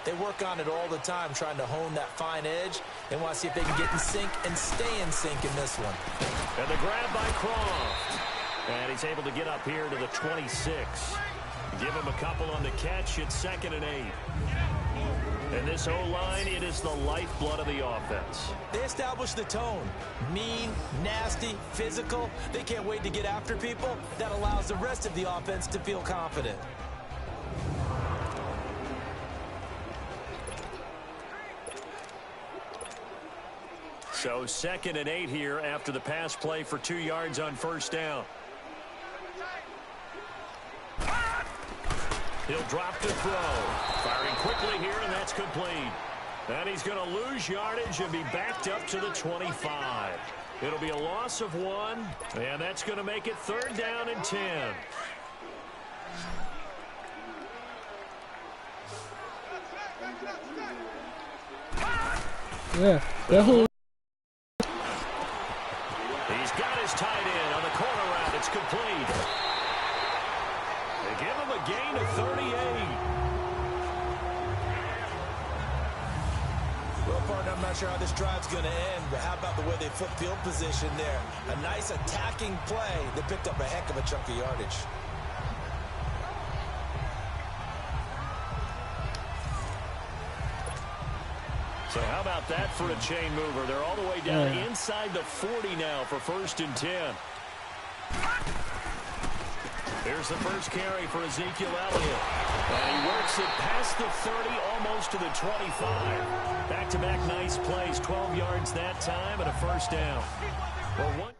They work on it all the time, trying to hone that fine edge. They want to see if they can get in sync and stay in sync in this one. And the grab by Croft. And he's able to get up here to the 26. Give him a couple on the catch. It's 2nd and 8. And this O-line, it is the lifeblood of the offense. They establish the tone. Mean, nasty, physical. They can't wait to get after people. That allows the rest of the offense to feel confident. So 2nd and 8 here after the pass play for 2 yards on 1st down. He'll drop to throw. Firing quickly here, and that's complete. And he's going to lose yardage and be backed up to the 25. It'll be a loss of 1, and that's going to make it 3rd down and 10. Yeah, definitely. He's got his tight end on the corner route. It's complete. They give him a gain of 38. Well, partner, I'm not sure how this drive's going to end, but how about the way they flip field position there? A nice attacking play that picked up a heck of a chunk of yardage. So how about that for a chain mover? They're all the way down inside the 40 now for 1st and 10. Here's the first carry for Ezekiel Elliott. And he works it past the 30, almost to the 25. Back-to-back nice plays, 12 yards that time and a 1st down. Well, one.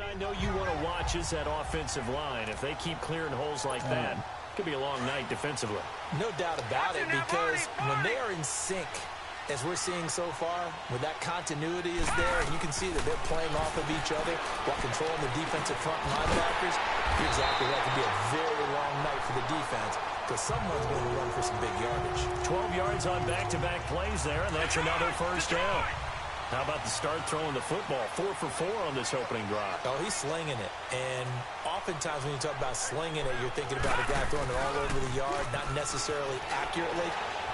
I know you want to watch is that offensive line. If they keep clearing holes like that, it could be a long night defensively. No doubt about it, because when they are in sync, as we're seeing so far, when that continuity is there, and you can see that they're playing off of each other while controlling the defensive front linebackers, you're exactly right. It could be a very long night for the defense, because someone's going to run for some big yardage. 12 yards on back-to-back plays there, and that's another 1st down. How about the start throwing the football? 4 for 4 on this opening drive. Oh, he's slinging it. And oftentimes when you talk about slinging it, you're thinking about a guy throwing it all over the yard, not necessarily accurately.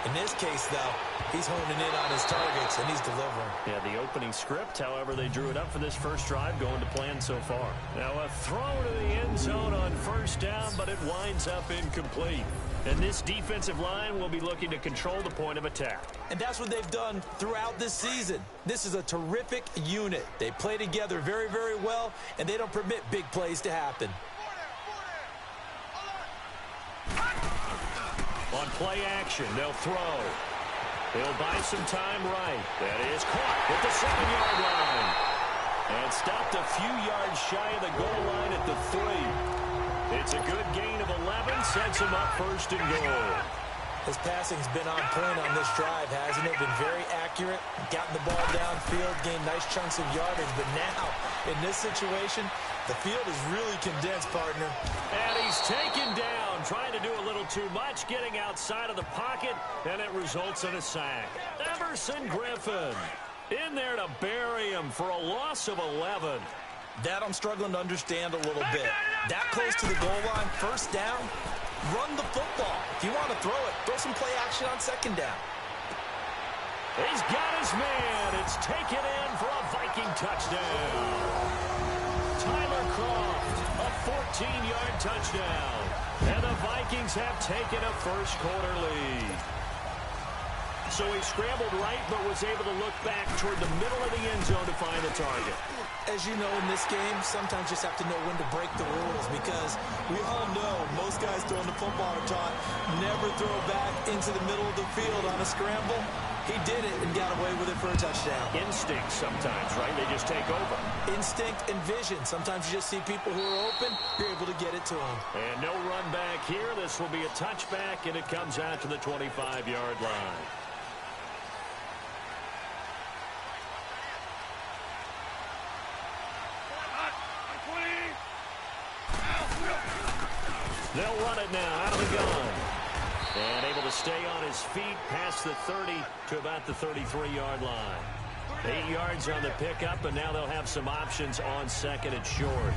In this case, though, he's honing in on his targets, and he's delivering. Yeah, the opening script, however, they drew it up for this first drive, going to plan so far. Now a throw to the end zone on 1st down, but it winds up incomplete. And this defensive line will be looking to control the point of attack. And that's what they've done throughout this season. This is a terrific unit. They play together very, very well, and they don't permit big plays to happen. On play action, they'll throw. They'll buy some time right. That is caught at the 7-yard line. And stopped a few yards shy of the goal line at the 3. It's a good gain of 11, sets him up 1st and goal. His passing's been on point on this drive, hasn't it? Been very accurate, gotten the ball downfield, gained nice chunks of yardage. But now, in this situation, the field is really condensed, partner. And he's taken down, trying to do a little too much, getting outside of the pocket, and it results in a sack. Everson Griffin in there to bury him for a loss of 11. That I'm struggling to understand a little bit. That close to the goal line, 1st down, run the football. If you want to throw it, throw some play action on 2nd down. He's got his man. It's taken in for a Viking touchdown. Tyler Croft, a 14-yard touchdown. And the Vikings have taken a first-quarter lead. So he scrambled right, but was able to look back toward the middle of the end zone to find the target. As you know, in this game, sometimes you just have to know when to break the rules, because we all know most guys throwing the football are taught never throw back into the middle of the field on a scramble. He did it and got away with it for a touchdown. Instinct sometimes, right? They just take over. Instinct and vision. Sometimes you just see people who are open, you're able to get it to them. And no run back here. This will be a touchback, and it comes out to the 25-yard line. They'll run it now out of the gun. And able to stay on his feet past the 30 to about the 33-yard line. 8 yards on the pickup, and now they'll have some options on second and short.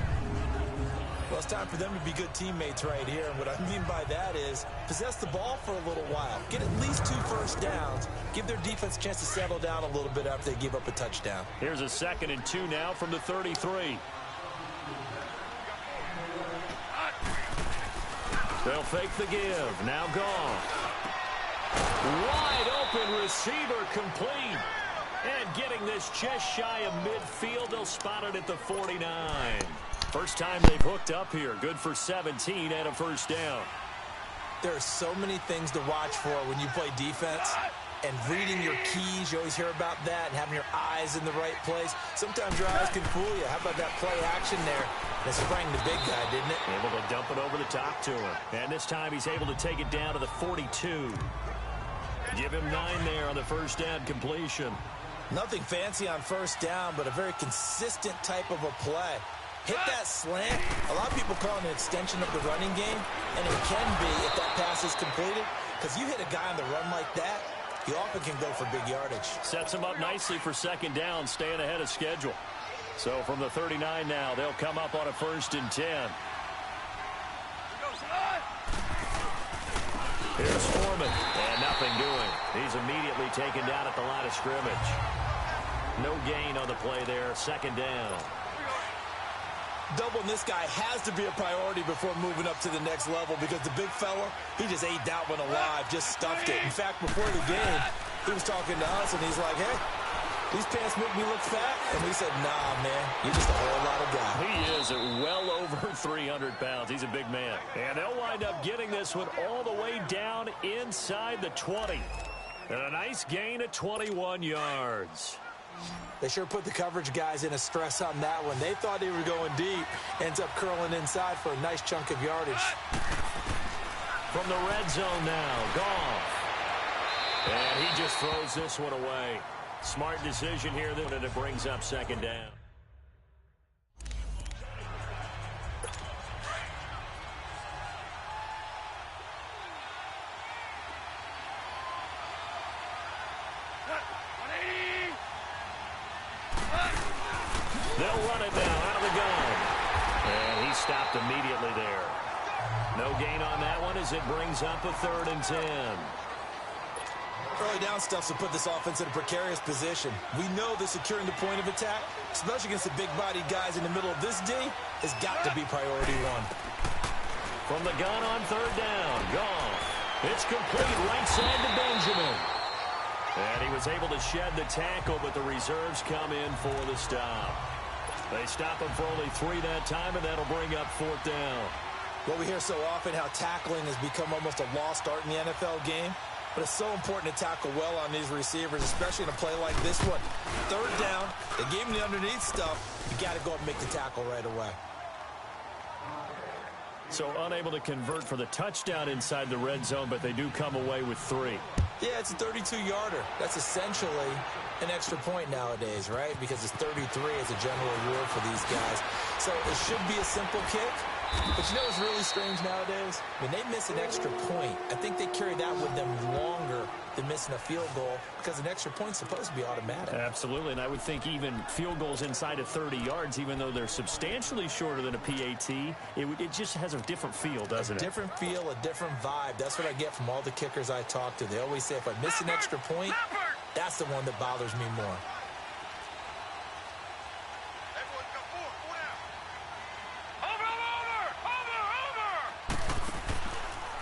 Well, it's time for them to be good teammates right here. And what I mean by that is possess the ball for a little while. Get at least 2 first downs. Give their defense a chance to settle down a little bit after they give up a touchdown. Here's a 2nd and 2 now from the 33. They'll fake the give. Now gone. Wide open receiver complete. And getting this just shy of midfield, they'll spot it at the 49. First time they've hooked up here. Good for 17 and a first down. There are so many things to watch for when you play defense. And reading your keys, you always hear about that, and having your eyes in the right place. Sometimes your eyes can fool you. How about that play action there? That sprang the big guy, didn't it? Able to dump it over the top to him. And this time he's able to take it down to the 42. Give him 9 there on the first down completion. Nothing fancy on first down, but a very consistent type of a play. Hit that slant. A lot of people call it an extension of the running game, and it can be if that pass is completed, because you hit a guy on the run like that, he often can go for big yardage. Sets him up nicely for second down, staying ahead of schedule. So from the 39 now, they'll come up on a 1st and 10. Here's Foreman, and nothing doing. He's immediately taken down at the line of scrimmage. No gain on the play there, 2nd down. Doubling this guy has to be a priority before moving up to the next level, because the big fella, he just ate that one alive, just stuffed it. In fact, before the game, he was talking to us, and he's like, hey, these pants make me look fat. And we said, nah, man, you're just a whole lot of guy. He is at well over 300 pounds. He's a big man. And they'll wind up getting this one all the way down inside the 20. And a nice gain of 21 yards. They sure put the coverage guys in a stress on that one. They thought they were going deep. Ends up curling inside for a nice chunk of yardage. From the red zone now, Goff. And he just throws this one away. Smart decision here, and it brings up 2nd down. They'll run it now out of the gun. And he stopped immediately there. No gain on that one as it brings up a 3rd and 10. Early down stuff to put this offense in a precarious position. We know that securing the point of attack, especially against the big-bodied guys in the middle of this D, has got to be priority 1. From the gun on 3rd down, Goff. It's complete right side to Benjamin. And he was able to shed the tackle, but the reserves come in for the stop. They stop him for only 3 that time, and that'll bring up 4th down. Well, we hear so often how tackling has become almost a lost art in the NFL game. But it's so important to tackle well on these receivers, especially in a play like this one. 3rd down, they gave him the underneath stuff. You got to go up and make the tackle right away. So unable to convert for the touchdown inside the red zone, but they do come away with 3. Yeah, it's a 32-yarder. That's essentially an extra point nowadays, right? Because it's 33 as a general rule for these guys. So it should be a simple kick. But you know what's really strange nowadays? When they miss an extra point, I think they carry that with them longer than missing a field goal, because an extra point's supposed to be automatic. Absolutely, and I would think even field goals inside of 30 yards, even though they're substantially shorter than a PAT, it just has a different feel, doesn't it? A different feel, a different vibe. That's what I get from all the kickers I talk to. They always say if I miss an extra point, that's the one that bothers me more.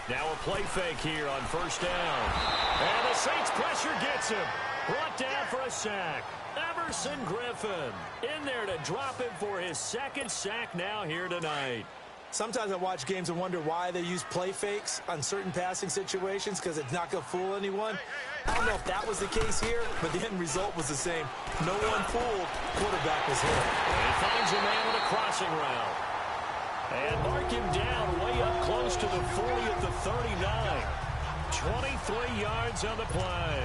Now a play fake here on 1st down. And the Saints pressure gets him. Brought down for a sack. Everson Griffin in there to drop him for his 2nd sack now here tonight. Sometimes I watch games and wonder why they use play fakes on certain passing situations, because it's not going to fool anyone. I don't know if that was the case here, but the end result was the same. No one fooled. Quarterback was hit. And he finds a man with a crossing route. And mark him down way up close to the 40 at the 39. 23 yards on the play.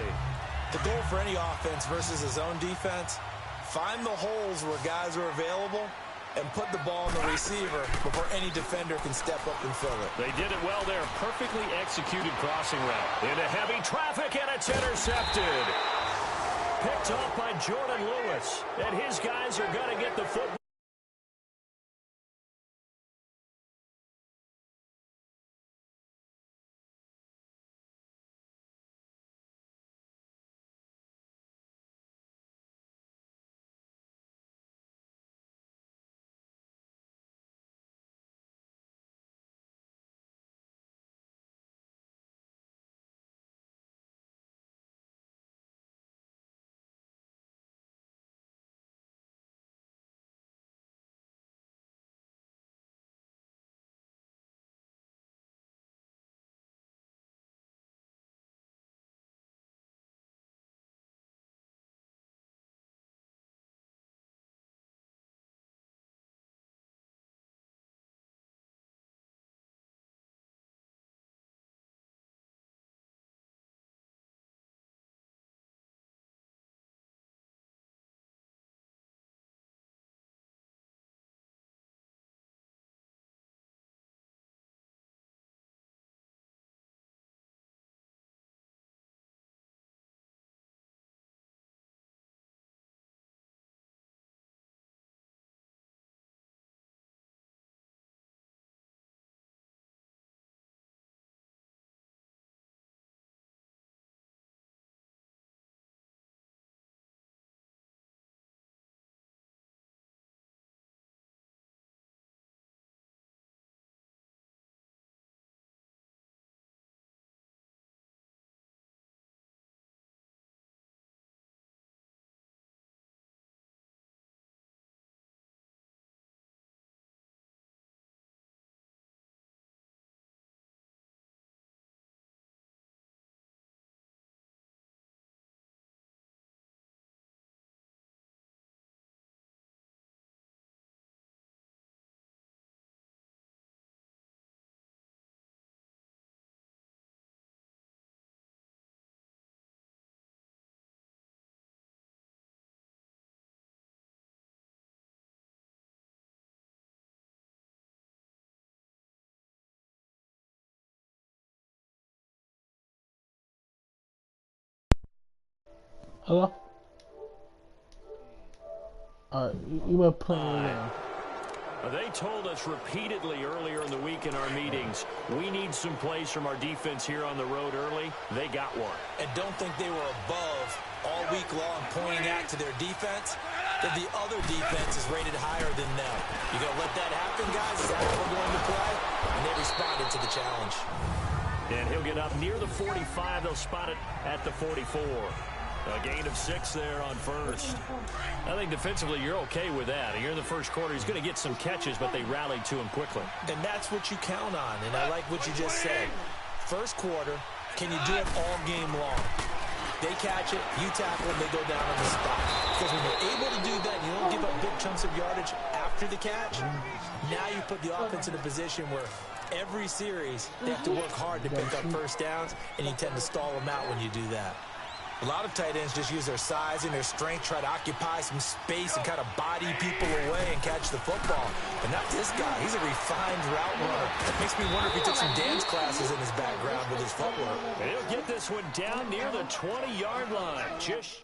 The goal for any offense versus his own defense, find the holes where guys are available and put the ball on the receiver before any defender can step up and fill it. They did it well there. Perfectly executed crossing route. Into heavy traffic, and it's intercepted. Picked off by Jordan Lewis. And his guys are going to get the football. Hello? Alright, you were playing again. They told us repeatedly earlier in the week in our meetings, we need some plays from our defense here on the road early. They got one. And don't think they were above all week long pointing out to their defense that the other defense is rated higher than them. You gonna let that happen, guys? Is that how we're going to play? And they responded to the challenge. And he'll get up near the 45. They'll spot it at the 44. A gain of 6 there on first. I think defensively you're okay with that. Here in the first quarter, he's going to get some catches, but they rallied to him quickly. And that's what you count on, and I like what you just said. First quarter, can you do it all game long? They catch it, you tackle them, they go down on the spot. Because when you're able to do that, you don't give up big chunks of yardage after the catch. Now you put the offense in a position where every series they have to work hard to pick up first downs, and you tend to stall them out when you do that. A lot of tight ends just use their size and their strength, try to occupy some space and kind of body people away and catch the football. But not this guy. He's a refined route runner. Makes me wonder if he took some dance classes in his background with his footwork. He'll get this one down near the 20-yard line. Just.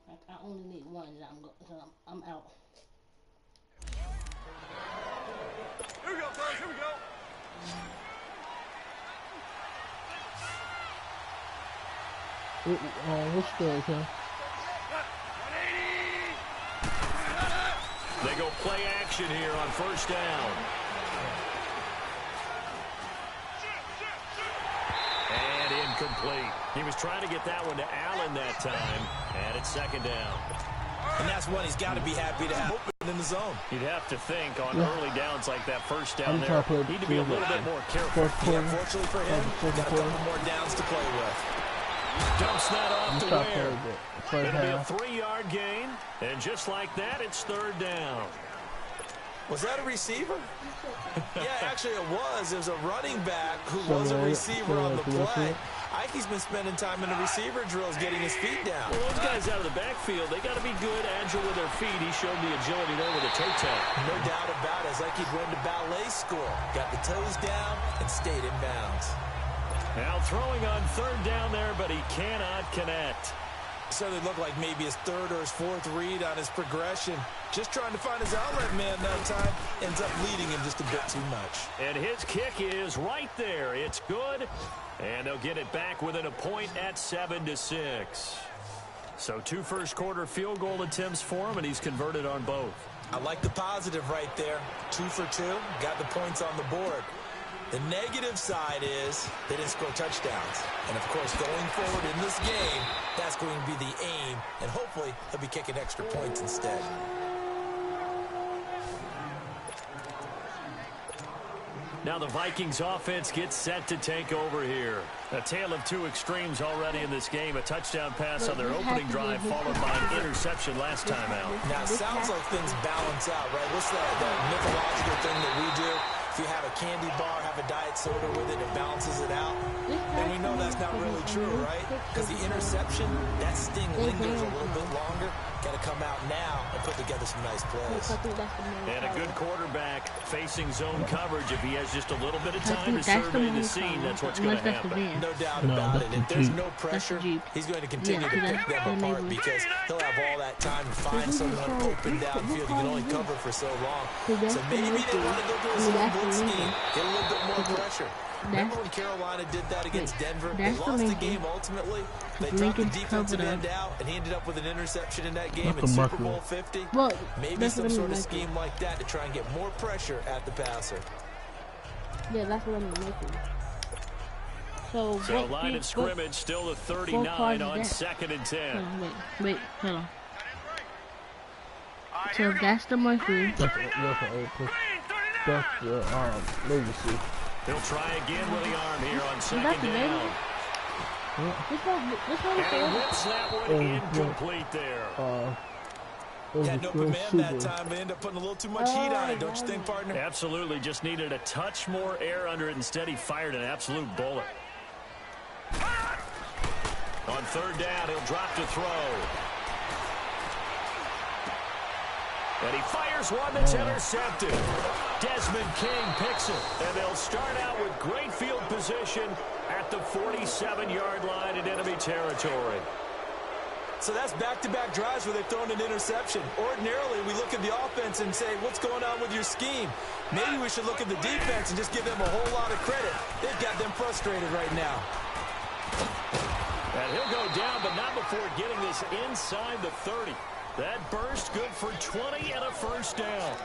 I only need one, and I'm out. Here we go, boys. Here we go. What's good, huh? They go play action here on first down. And incomplete. He was trying to get that one to Allen that time. And it's second down. And that's one he's got to be happy to have open in the zone. You'd have to think on early downs like that first down there, need to be a little bit more careful. Yeah, fortunately for him, got a couple more downs to play with. Dumps that off to Ware. It'll be a 3-yard gain, and just like that, it's third down. Was that a receiver? Yeah, actually it was. It was a running back who was a receiver on the play. Ike's been spending time in the receiver drills getting his feet down. Well, those guys out of the backfield, they got to be good, agile with their feet. He showed the agility there with a toe tap. No doubt about it. It's like he'd went to ballet school. Got the toes down and stayed in bounds. Now throwing on third down there, but he cannot connect. Certainly looked like maybe his third or his fourth read on his progression. Just trying to find his outlet man that time. Ends up leading him just a bit too much. And his kick is right there. It's good. And they'll get it back within a point at 7-6. So 2 first-quarter field goal attempts for him, and he's converted on both. I like the positive right there. 2 for 2. Got the points on the board. The negative side is they didn't score touchdowns. And, of course, going forward in this game, that's going to be the aim. And hopefully he'll be kicking extra points instead. Now the Vikings offense gets set to take over here. A tale of 2 extremes already in this game. A touchdown pass on their opening drive followed by an interception last time out. Now, it sounds like things balance out, right? What's that mythological thing that we do? If you have a candy bar, have a diet soda with it, it balances it out. And we know that's not really true, right? Because the interception, that sting lingers a little bit longer. Got to come out now and put together some nice plays. And a good quarterback facing zone coverage. If he has just a little bit of time to survey the scene, that's what's going to happen. No doubt about it. If there's no pressure, he's going to continue to pick them apart because he'll have all that time to find someone open downfield. He can only cover for so long. So maybe they want to go do a small blitz scheme, get a little bit more pressure. Remember when Carolina did that against Denver? They lost the game ultimately. They dropped the defensive end out, and he ended up with an interception in that game in Super Bowl 50. Maybe some sort of scheme like that to try and get more pressure at the passer. Yeah, that's what I'm making. So line of scrimmage still the 39 on 2nd and 10. Wait, hold on. So that's the monkey. That's the legacy. He'll try again with the arm here on 2nd down. This one And he whips that one incomplete there. Had no command that time, but ended up putting a little too much heat on it, don't you think, partner? Absolutely, just needed a touch more air under it. Instead, he fired an absolute bullet. On 3rd down, he'll drop to throw. And he fires one that's intercepted. Desmond King picks it. And they'll start out with great field position at the 47-yard line in enemy territory. So that's back-to-back drives where they've thrown an interception. Ordinarily, we look at the offense and say, what's going on with your scheme? Maybe we should look at the defense and just give them a whole lot of credit. They've got them frustrated right now. And he'll go down, but not before getting this inside the 30. That burst good for 20 and a first down.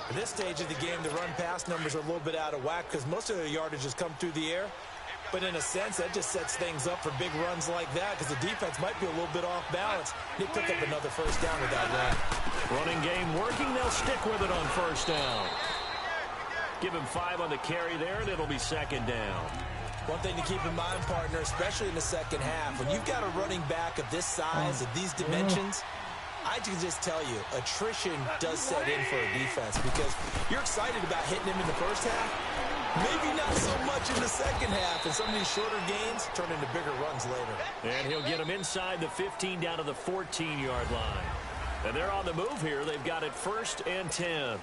At this stage of the game, the run-pass numbers are a little bit out of whack because most of their yardage has come through the air. But in a sense, that just sets things up for big runs like that because the defense might be a little bit off balance. They pick up another first down with that run. Running game working. They'll stick with it on first down. Give him 5 on the carry there, and it'll be 2nd down. One thing to keep in mind, partner, especially in the second half, when you've got a running back of this size, of these dimensions, I can just tell you, attrition does set in for a defense because you're excited about hitting him in the first half. Maybe not so much in the second half, and some of these shorter gains turn into bigger runs later. And he'll get him inside the 15 down to the 14-yard line. And they're on the move here. They've got it 1st and 10.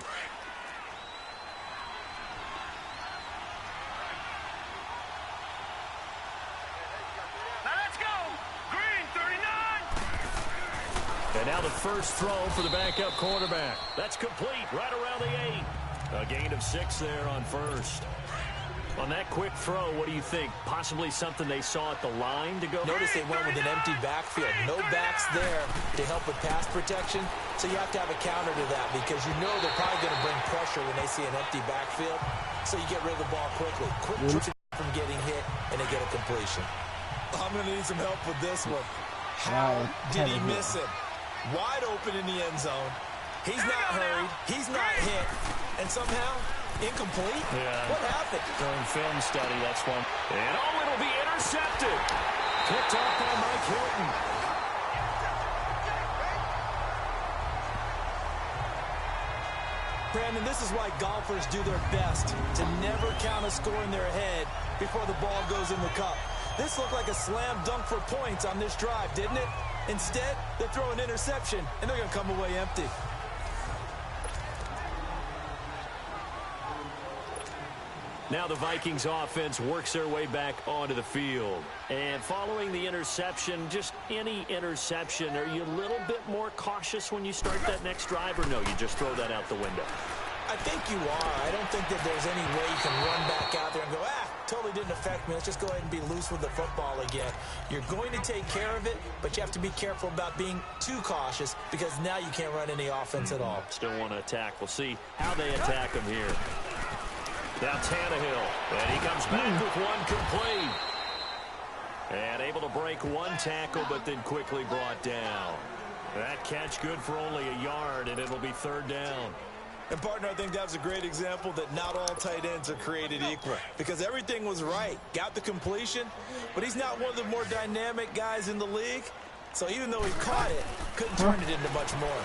And now the first throw for the backup quarterback. That's complete right around the 8. A gain of 6 there on first. On that quick throw, what do you think? Possibly something they saw at the line to go? Notice they went with an empty backfield. No backs there to help with pass protection. So you have to have a counter to that because you know they're probably going to bring pressure when they see an empty backfield. So you get rid of the ball quickly. Quick from getting hit, and they get a completion. I'm going to need some help with this one. How did he miss it? Wide open in the end zone. He's not hurried. He's not hit. And somehow, incomplete? Yeah. What happened? During film study, that's one. And it'll be intercepted. Picked off by Mike Hilton. Brandon, this is why golfers do their best to never count a score in their head before the ball goes in the cup. This looked like a slam dunk for points on this drive, didn't it? Instead, they throw an interception, and they're going to come away empty. Now the Vikings offense works their way back onto the field. And following the interception, just any interception, are you a little bit more cautious when you start that next drive, or no, you just throw that out the window? I think you are. I don't think that there's any way you can run back out there and go, totally didn't affect me. Let's just go ahead and be loose with the football again. You're going to take care of it, but you have to be careful about being too cautious because now you can't run any offense at all. Still want to attack. We'll see how they attack him here. Now Tannehill, and he comes back with one complete. And able to break one tackle, but then quickly brought down. That catch good for only a yard, and it'll be 3rd down. And, partner, I think that was a great example that not all tight ends are created equal because everything was right. Got the completion, but he's not one of the more dynamic guys in the league. So even though he caught it, couldn't turn it into much more.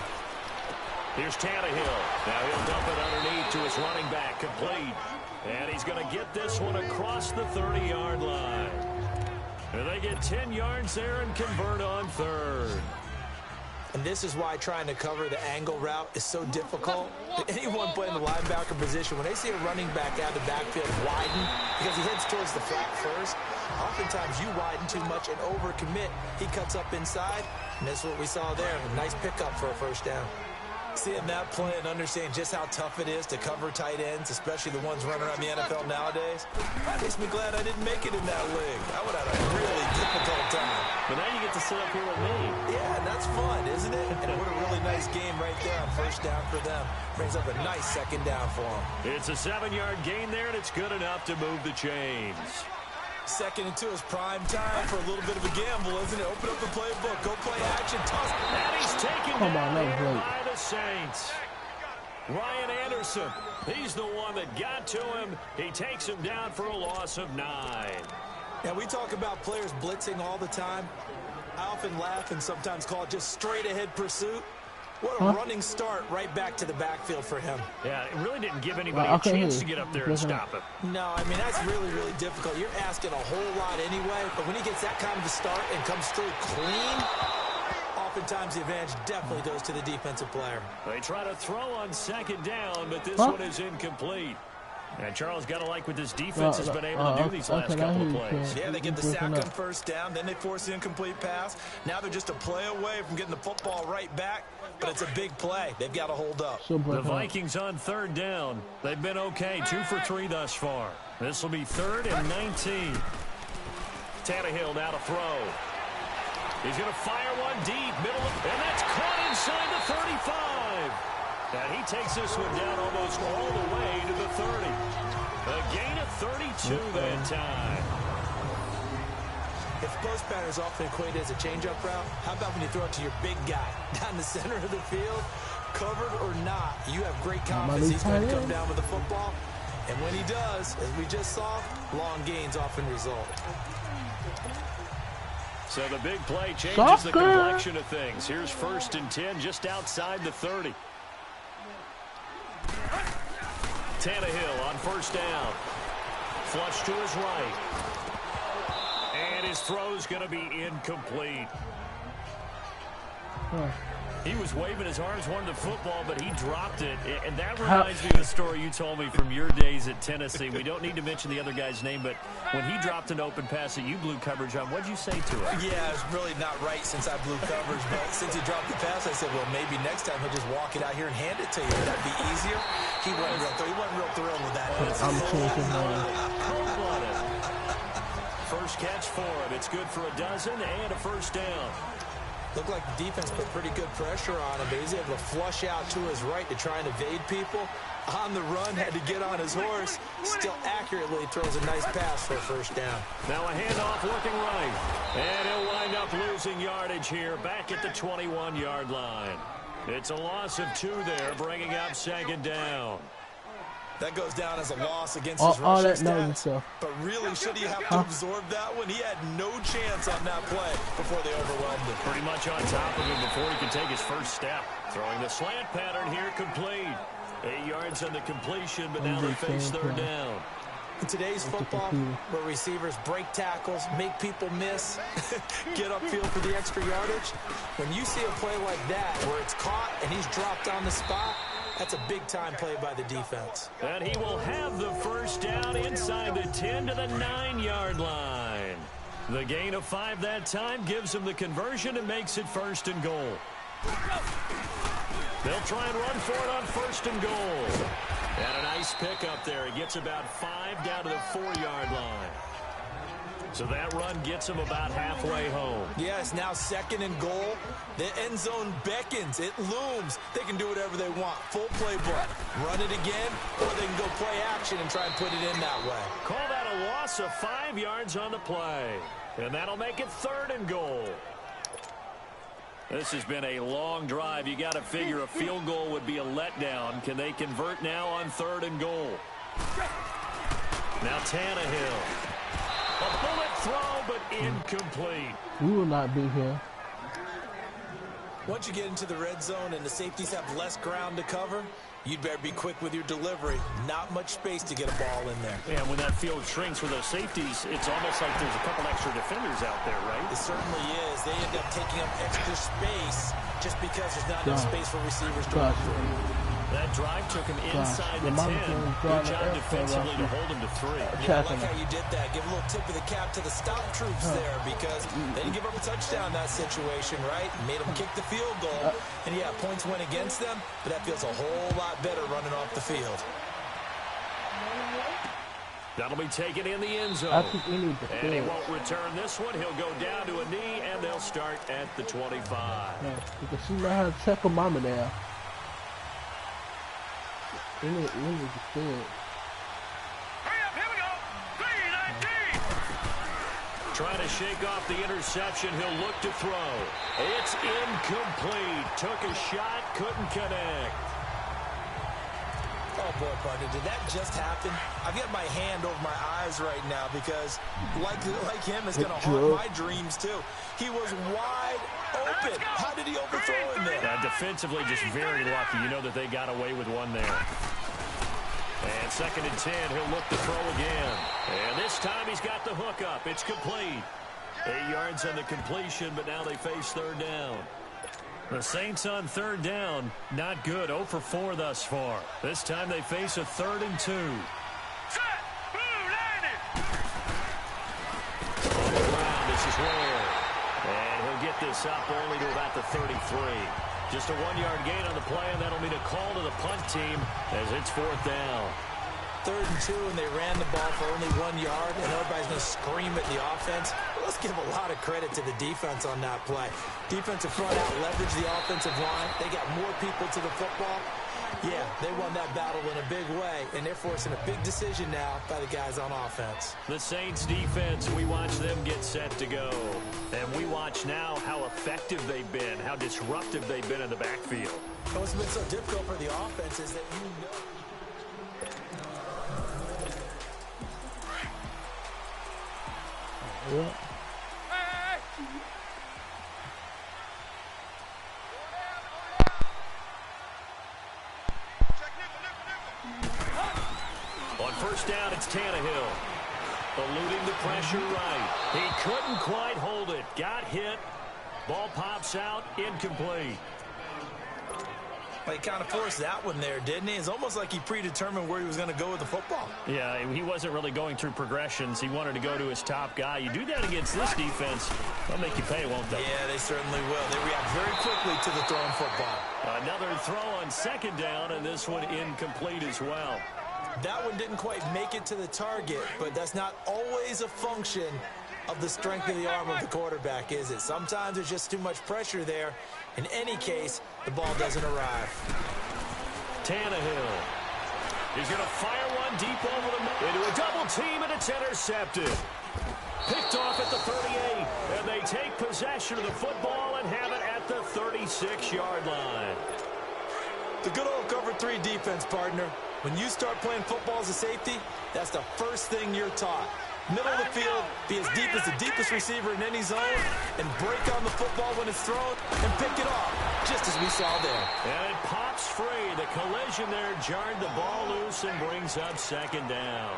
Here's Tannehill. Now he'll dump it underneath to his running back, complete. And he's going to get this one across the 30-yard line. And they get 10 yards there and convert on 3rd. And this is why trying to cover the angle route is so difficult. Anyone playing the linebacker position, when they see a running back out of the backfield widen because he heads towards the flat first, oftentimes you widen too much and overcommit. He cuts up inside, and that's what we saw there. A nice pickup for a 1st down. Seeing that play and understanding just how tough it is to cover tight ends, especially the ones running around the NFL nowadays, makes me glad I didn't make it in that league. I would have had a really difficult time. But now you get to sit up here with me. Yeah, and that's fun, isn't it? And what a really nice game right there on 1st down for them. Brings up a nice 2nd down for them. It's a 7-yard gain there, and it's good enough to move the chains. 2nd and 2 is prime time for a little bit of a gamble, isn't it? Open up the playbook. Go play action. Toss. And he's taken down here by the Saints. Ryan Anderson, he's the one that got to him. He takes him down for a loss of 9. And we talk about players blitzing all the time. I often laugh and sometimes call it just straight-ahead pursuit. What a running start right back to the backfield for him. Yeah, it really didn't give anybody a chance to get up there and stop him. No, I mean, that's really, really difficult. You're asking a whole lot anyway, but when he gets that kind of a start and comes through clean, oftentimes the advantage definitely goes to the defensive player. They try to throw on 2nd down, but this one is incomplete. And Charles got to like what this defense has been able to do these last couple of plays. Yeah, they get the sack on 1st down, then they force the incomplete pass. Now they're just a play away from getting the football right back, but it's a big play. They've got to hold up. The Vikings on 3rd down. They've been okay, 2 for 3 thus far. This will be 3rd and 19. Tannehill now to throw. He's going to fire one deep, middle, and that's caught inside the 35. And he takes this one down almost all the way to the 30. A gain of 32 that time. If post pattern is often equated as a change-up route, how about when you throw it to your big guy down the center of the field? Covered or not, you have great confidence he's going to come down with the football. And when he does, as we just saw, long gains often result. So the big play changes the complexion of things. Here's 1st and 10 just outside the 30. Tannehill on 1st down. Flush to his right. And his throw's going to be incomplete. He was waving his arms, wanted the football, but he dropped it. And that reminds me of the story you told me from your days at Tennessee. We don't need to mention the other guy's name, but when he dropped an open pass that you blew coverage on, what'd you say to it? Yeah, it's really not right since I blew coverage, but since he dropped the pass, I said, well, maybe next time he'll just walk it out here and hand it to you. Would that be easier? He wasn't real thrilled with that. I'm chasing cold-blooded. First catch for him. It's good for a dozen and a 1st down. Looked like the defense put pretty good pressure on him, but he's able to flush out to his right to try and evade people. On the run, had to get on his horse. Still accurately throws a nice pass for a 1st down. Now a handoff looking right. And he'll wind up losing yardage here back at the 21-yard line. It's a loss of 2 there, bringing up 2nd down. That goes down as a loss against his rushing stats. But really, should he have to absorb that one? He had no chance on that play before they overwhelmed him. Pretty much on top of him before he could take his first step. Throwing the slant pattern here complete. 8 yards on the completion, but now they face third down. In today's football, where receivers break tackles, make people miss, get upfield for the extra yardage, when you see a play like that where it's caught and he's dropped on the spot, that's a big-time play by the defense. And he will have the first down inside the 10 to the 9-yard line. The gain of 5 that time gives him the conversion and makes it 1st and goal. They'll try and run for it on 1st and goal. And a nice pickup there. He gets about 5 down to the 4-yard line. So that run gets him about halfway home. Yes, now 2nd and goal. The end zone beckons. It looms. They can do whatever they want. Full playbook. Run it again, or they can go play action and try and put it in that way. Call that a loss of 5 yards on the play. And that'll make it 3rd and goal. This has been a long drive. You got to figure a field goal would be a letdown. Can they convert now on 3rd and goal? Now Tannehill. A bullet throw, but incomplete. We will not be here. Once you get into the red zone and the safeties have less ground to cover, you'd better be quick with your delivery. Not much space to get a ball in there. Yeah, when that field shrinks with those safeties, it's almost like there's a couple extra defenders out there, right? It certainly is. They end up taking up extra space just because there's not enough space for receivers to run through. That drive took him inside the 10. Good job defensively to hold him to 3. Yeah, I like how you did that. Give a little tip of the cap to the stop troops there, because they didn't give up a touchdown in that situation, right? Made them kick the field goal. And yeah, points went against them, but that feels a whole lot better running off the field. That'll be taken in the end zone. I think we need to and he won't return this one. He'll go down to a knee, and they'll start at the 25. Yeah, because she know how to tackle mama there. We need to field. Hurry up, here we go. 3-19. Trying to shake off the interception. He'll look to throw. It's incomplete. Took a shot, couldn't connect. Oh, boy, partner, did that just happen? I've got my hand over my eyes right now because, like him, it's going to haunt my dreams, too. He was wide open. How did he overthrow him there? Defensively, just very lucky. You know that they got away with one there. And 2nd and 10, he'll look to throw again. And this time he's got the hook up. It's complete. 8 yards on the completion, but now they face 3rd down. The Saints on 3rd down, not good. 0 for 4 thus far. This time they face a 3rd and 2. Set. Blue landed. On the ground, this is Ware. And he'll get this up only to about the 33. Just a 1-yard gain on the play, and that'll mean a call to the punt team as it's 4th down. 3rd and 2, and they ran the ball for only 1 yard, and everybody's going to scream at the offense. But let's give a lot of credit to the defense on that play. Defensive front out leveraged the offensive line. They got more people to the football. Yeah, they won that battle in a big way, and they're forcing a big decision now by the guys on offense. The Saints defense, we watch them get set to go. And we watch now how effective they've been, how disruptive they've been in the backfield. What's been so difficult for the offense is that you know. Yeah. On 1st down, it's Tannehill. Eluding the pressure right. He couldn't quite hold it. Got hit. Ball pops out. Incomplete. Well, he kind of forced that one there, didn't he? It's almost like he predetermined where he was going to go with the football. Yeah, he wasn't really going through progressions. He wanted to go to his top guy. You do that against this defense, they'll make you pay, won't they? Yeah, they certainly will. They react very quickly to the throwing football. Another throw on 2nd down, and this one incomplete as well. That one didn't quite make it to the target, but that's not always a function of the strength of the arm of the quarterback, is it? Sometimes there's just too much pressure there. In any case, the ball doesn't arrive. Tannehill. He's going to fire one deep over the middle into a double team, and it's intercepted. Picked off at the 38, and they take possession of the football and have it at the 36-yard line. The good old cover 3 defense, partner. When you start playing football as a safety, that's the first thing you're taught. middle of the field, be as deep as the deepest receiver in any zone, and break on the football when it's thrown and pick it off, just as we saw there. And it pops free. The collision there jarred the ball loose and brings up second down.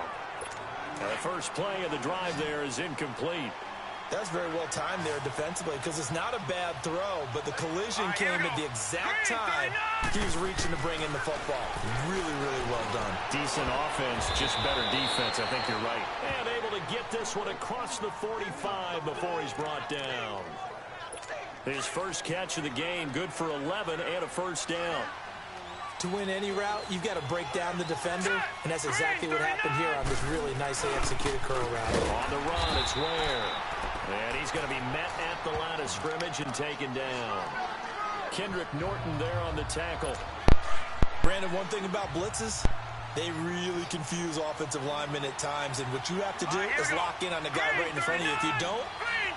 The first play of the drive there is incomplete. That's very well timed there defensively because it's not a bad throw, but the collision came at the exact time he was reaching to bring in the football. Really, really well done. Decent offense, just better defense. I think you're right. And able to get this one across the 45 before he's brought down. His first catch of the game, good for 11 and a first down. To win any route, you've got to break down the defender, and that's exactly what happened here on this really nicely executed curl route. On the run, it's Ware. And he's going to be met at the line of scrimmage and taken down. Kendrick Norton there on the tackle. Brandon, one thing about blitzes, they really confuse offensive linemen at times, and what you have to do is lock in on the guy right in front of you. If you don't,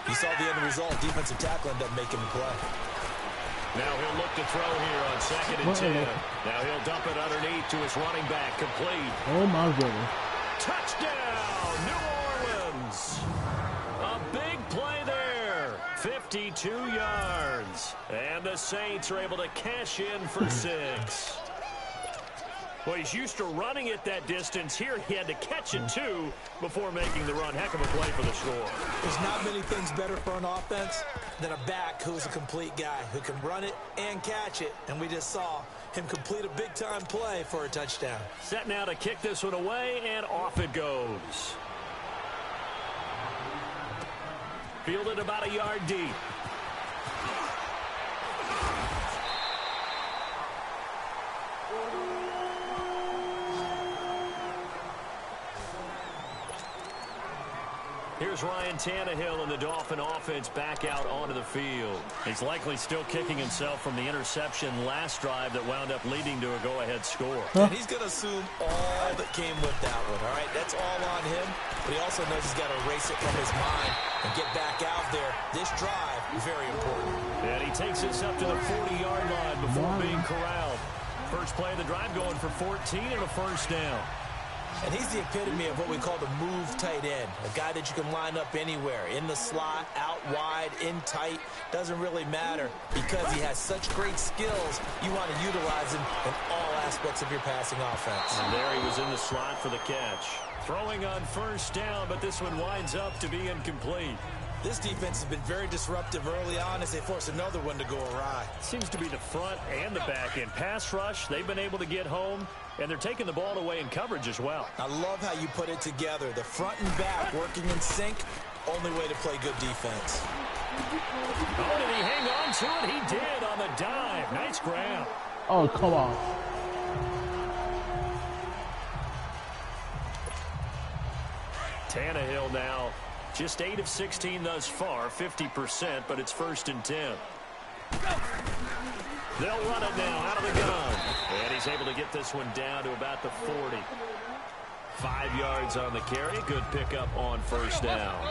you saw the end result. Defensive tackle ended up making the play. Now he'll look to throw here on 2nd and 10. Now he'll dump it underneath to his running back. Complete. Oh, my goodness. Touchdown, New Orleans. A big play there. 52 yards. And the Saints are able to cash in for 6. Well, he's used to running it that distance. Here he had to catch it, too, before making the run. Heck of a play for the score. There's not many things better for an offense than a back who's a complete guy who can run it and catch it. And we just saw him complete a big-time play for a touchdown. Set now to kick this one away, and off it goes. Fielded about a yard deep. Here's Ryan Tannehill and the Dolphin offense back out onto the field. He's likely still kicking himself from the interception last drive that wound up leading to a go-ahead score. And he's going to assume all that came with that one, all right? That's all on him, but he also knows he's got to erase it from his mind and get back out there. This drive, very important. And he takes us up to the 40-yard line before being corralled. First play of the drive going for 14 and a first down. And he's the epitome of what we call the move tight end, a guy that you can line up anywhere, in the slot, out wide, in tight, doesn't really matter because he has such great skills. You want to utilize him in all aspects of your passing offense. And there he was in the slot for the catch. Throwing on first down, but this one winds up to be incomplete. This defense has been very disruptive early on as they force another one to go awry. Seems to be the front and the back end. Pass rush, they've been able to get home, and they're taking the ball away in coverage as well. I love how you put it together. The front and back working in sync, only way to play good defense. Oh, did he hang on to it? He did on the dive. Nice grab. Oh, come on. Tannehill now just 8 of 16 thus far, 50%, but it's 1st and 10. They'll run it now out of the gun. And he's able to get this one down to about the 40. 5 yards on the carry. Good pickup on first down.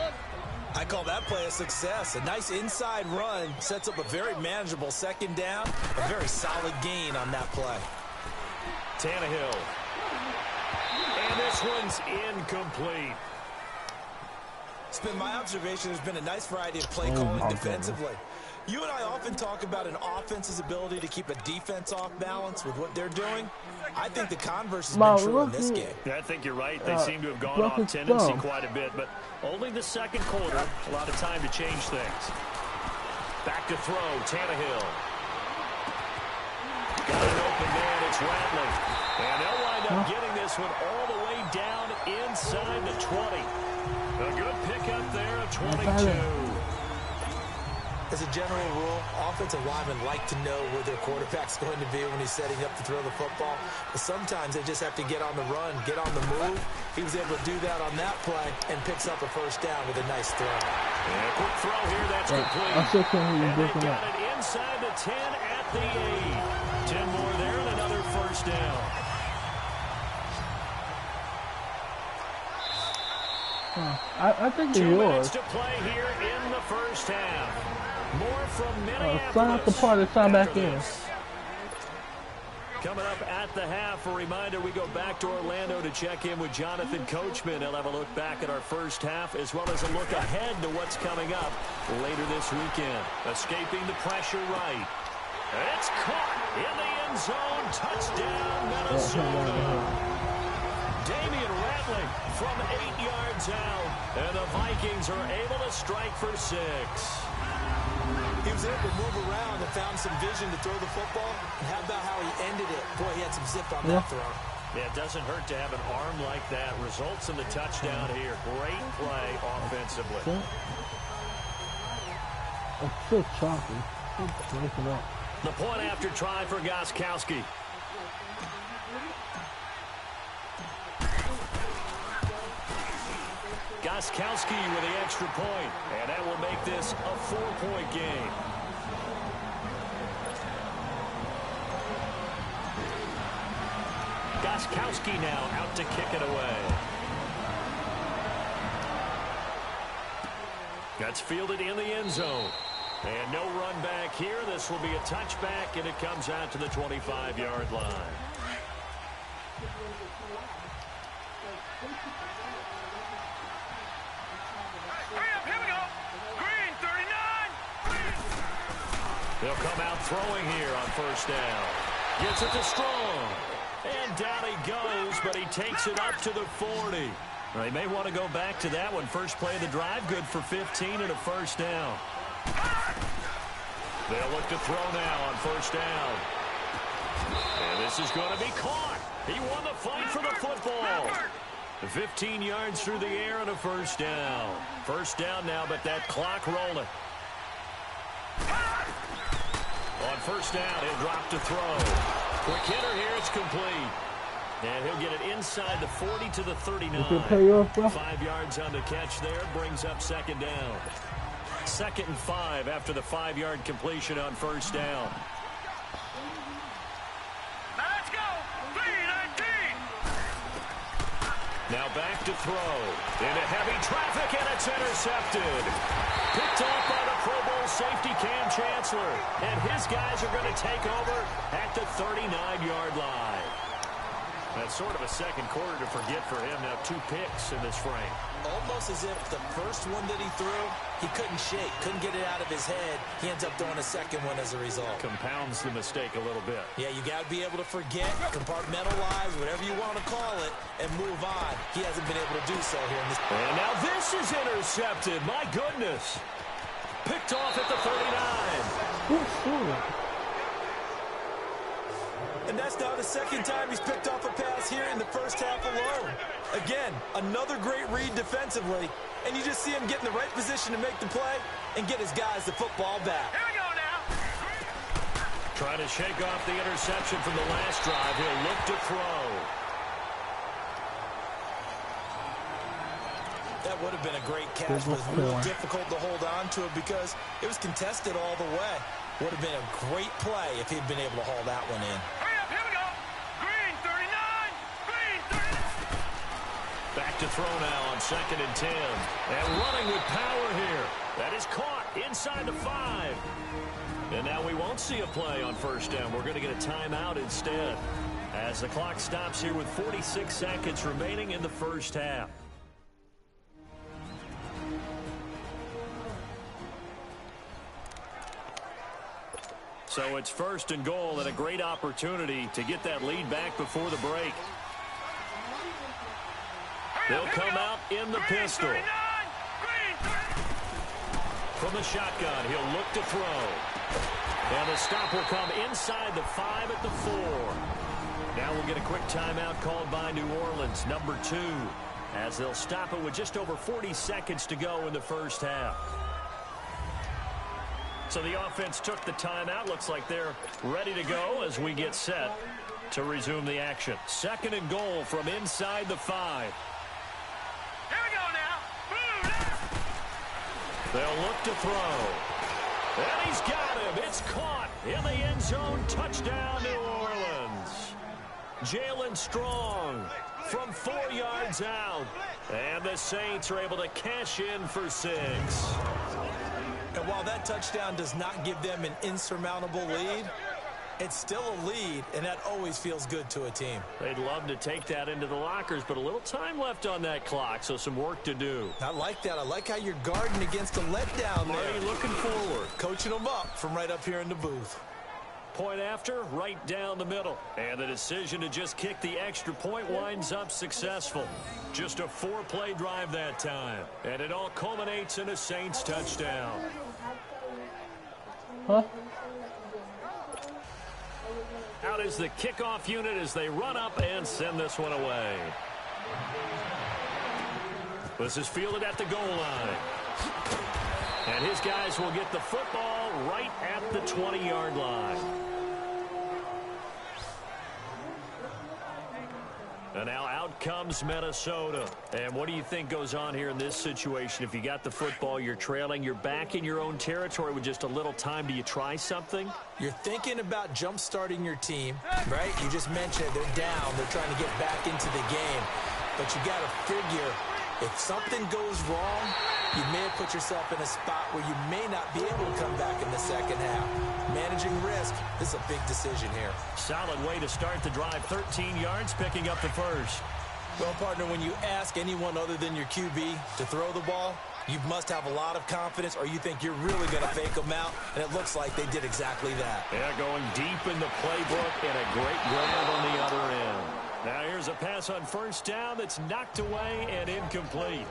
I call that play a success. A nice inside run sets up a very manageable second down. A very solid gain on that play. Tannehill. And this one's incomplete. It's been my observation there's been a nice variety of play calling defensively. You and I often talk about an offense's ability to keep a defense off balance with what they're doing. I think the converse has been true in this game. I think you're right. They seem to have gone off tendency quite a bit, but only the second quarter, a lot of time to change things. Back to throw, Tannehill. Got an open man, it's Rattling. And they'll wind up getting this one all the way down inside the 20. A good pickup there at 22. As a general rule, offensive linemen like to know where their quarterback's going to be when he's setting up to throw the football. But sometimes they just have to get on the run, get on the move. He was able to do that on that play and picks up a first down with a nice throw. And a quick throw here, that's complete. I still can't hear you and breaking they up. got it inside the 10 at the 8. 10 more there and another first down. I think they're 2 minutes yours. to play here in the first half. More from Minneapolis. Sign up the party, sign back in. Coming up at the half, a reminder, we go back to Orlando to check in with Jonathan Coachman. He'll have a look back at our first half as well as a look ahead to what's coming up later this weekend. Escaping the pressure right. And it's caught in the end zone. Touchdown, Minnesota. Damian Rattling from 8 yards out. And the Vikings are able to strike for 6. He was able to move around and found some vision to throw the football. And how about how he ended it? Boy, he had some zip on that throw. Yeah, it doesn't hurt to have an arm like that. Results in the touchdown here. Great play offensively. It's so choppy. It's breaking up. The point after try for Gostkowski. Gostkowski with the extra point, and that will make this a 4-point game. Gostkowski now out to kick it away. That's fielded in the end zone. And no run back here. This will be a touchback, and it comes out to the 25-yard line. Here we go. Green, 39. They'll come out throwing here on first down. Gets it to Strong. And down he goes, but he takes it up to the 40. Well, they may want to go back to that one. First play of the drive, good for 15 and a first down. They'll look to throw now on first down. And this is going to be caught. He won the fight for the football. 15 yards through the air and a first down. First down now, but that clock rolling. On first down, he'll drop to throw. Quick hitter here, it's complete. And he'll get it inside the 40 to the 39. 5 yards on the catch there, brings up second down. 2nd and 5 after the 5-yard completion on first down. Let's go. 3-19. Now back to throw. Into heavy traffic, and it's intercepted. Picked off by the Pro Bowl safety Cam Chancellor. And his guys are going to take over at the 39-yard line. That's sort of a second quarter to forget for him. Now 2 picks in this frame. Almost as if the first one that he threw, he couldn't shake, couldn't get it out of his head. He ends up throwing a second one as a result. Compounds the mistake a little bit. Yeah, you got to be able to forget, compartmentalize, whatever you want to call it, and move on. He hasn't been able to do so here in this. And now this is intercepted. My goodness. Picked off at the 39. And that's now the second time he's picked off a pass here in the first half alone. Again, another great read defensively, and you just see him get in the right position to make the play and get his guys the football back. Here we go now. Trying to shake off the interception from the last drive. He'll look to throw. That would have been a great catch, but it was real difficult to hold on to it because it was contested all the way. Would have been a great play if he'd been able to haul that one in. Hurry up, here we go. Green, 39. Green, 39. Back to throw now on 2nd and 10. And running with power here. That is caught inside the 5. And now we won't see a play on first down. We're going to get a timeout instead as the clock stops here with 46 seconds remaining in the first half. So it's 1st and goal and a great opportunity to get that lead back before the break. They'll come out in the pistol. From the shotgun, he'll look to throw. And the stop will come inside the 5 at the 4. Now we'll get a quick timeout called by New Orleans, number 2, as they'll stop it with just over 40 seconds to go in the first half. So the offense took the timeout. Looks like they're ready to go as we get set to resume the action. 2nd and goal from inside the 5. Here we go now. They'll look to throw. And he's got him. It's caught in the end zone. Touchdown, New Orleans. Jalen Strong from 4 yards out. And the Saints are able to cash in for 6. And while that touchdown does not give them an insurmountable lead, It's still a lead, and that always feels good to a team. They'd love to take that into the lockers, but a little time left on that clock, so some work to do. I like that. I like how you're guarding against a letdown there. Already looking forward. Coaching them up from right up here in the booth. Point after, right down the middle. And the decision to just kick the extra point winds up successful. Just a 4-play drive that time. And it all culminates in a Saints touchdown. Huh? Out is the kickoff unit as they run up and send this one away. This is fielded at the goal line. And his guys will get the football right at the 20-yard line. And now out comes Minnesota. And what do you think goes on here in this situation? If you got the football, you're trailing, you're back in your own territory with just a little time. Do you try something? You're thinking about jump-starting your team, right? You just mentioned it. They're down. They're trying to get back into the game. But you got to figure, if something goes wrong, you may have put yourself in a spot where you may not be able to come back in the second half. Managing risk, this is a big decision here. Solid way to start the drive. 13 yards, picking up the first. Well, partner, when you ask anyone other than your QB to throw the ball, you must have a lot of confidence, or you think you're really going to fake them out, and it looks like they did exactly that. Yeah, going deep in the playbook and a great grab on the other end. Now here's a pass on first down that's knocked away and incomplete.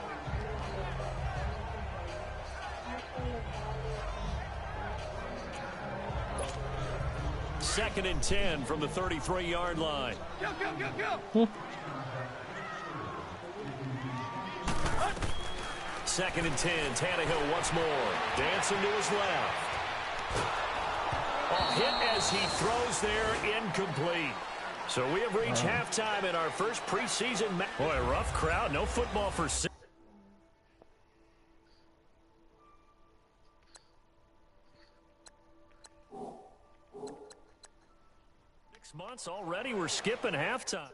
Second and 10 from the 33-yard line. Go! Second and 10. Tannehill once more. Dancing to his left. A hit as he throws there, incomplete. So we have reached halftime in our first preseason match. Boy, a rough crowd. No football for 6 months already. We're skipping halftime.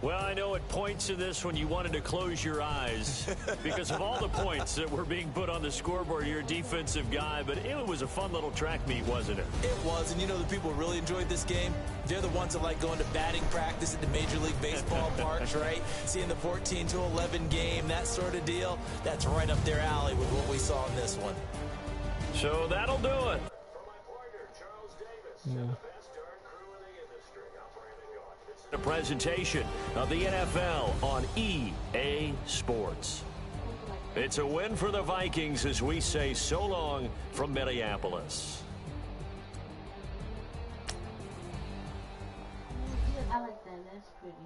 Well, I know at points in this when you wanted to close your eyes because of all the points that were being put on the scoreboard. You're a defensive guy, but it was a fun little track meet, wasn't it? It was, and you know the people who really enjoyed this game? They're the ones that like going to batting practice at the Major League Baseball parks, right? Seeing the 14-11 game, that sort of deal. That's right up their alley with what we saw in this one. So that'll do it. Yeah. A presentation of the NFL on EA Sports. It's a win for the Vikings as we say so long from Minneapolis. I like that. That's pretty.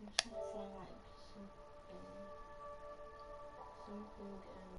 I'm trying to find like something.